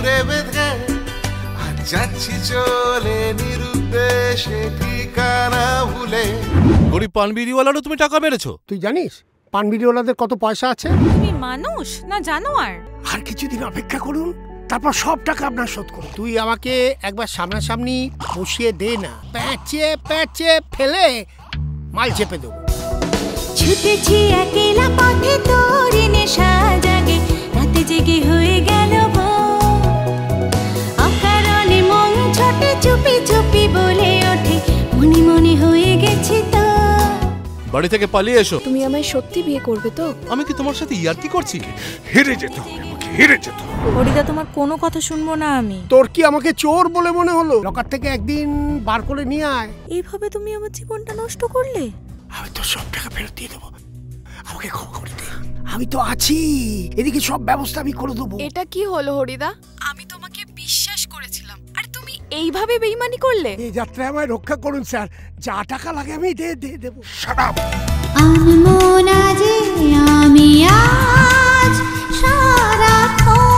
ঘিরে বেঁধে আর যাচ্ছি চলে নিরুদ্দেশে ঠিকানা ভুলে। গরিব পান বিড়িওয়ালারও তুমি টাকা মেরেছো? তুই জানিস পান বিড়িওয়ালাদের কত পয়সা আছে? তুমি মানুষ না জানোয়ার? আর কিছুদিন অপেক্ষা করুন, তারপর সব টাকা আপনার শোধ করুন। তুই আমাকে একবার সামনাসামনি বসিয়ে দে না, প্যাচে প্যাচে ফেলে মাল চেপে দেবো। ছুটেছি একলা পথে তোর নেশা জাগে, রাতে জেগে হয়ে গেল ভোর। অকারণে মন ছোটে চুপি চুপি বলে ওঠে, মনে মনে হয়ে গেছে তো। বাড়ি থেকে পালিয়ে এসো। তুমি আমায় সত্যি বিয়ে করবে তো? আমি কি তোমার সাথে ইয়ার্কি করছি? হেরে যেতে হবে, আমাকে হেরে যেতে হবে। হরিদা তোমার কোনো কথা শুনবো না আমি। তোর কি আমাকে চোর বলে মনে হলো? লকার থেকে একদিন বার করে নিয়ে আয়। এইভাবে তুমি আমার জীবনটা নষ্ট করলে। আমি তো সব টাকা ফেরত দিয়ে দেবো, আমাকে ক্ষমা করে দে। আমি তো আছি, এদিকে সব ব্যবস্থা আমি করে দেবো। এটা কি হলো হরিদা? আমি তোমাকে বিশ্বাস করেছিলাম আর তুমি এইভাবে বেইমানি করলে। এই যাত্রায় আমায় রক্ষা করুন স্যার, যা টাকা লাগে আমি দেবো। Shut up. আনমনা যে আমি আজ সারাক্ষণ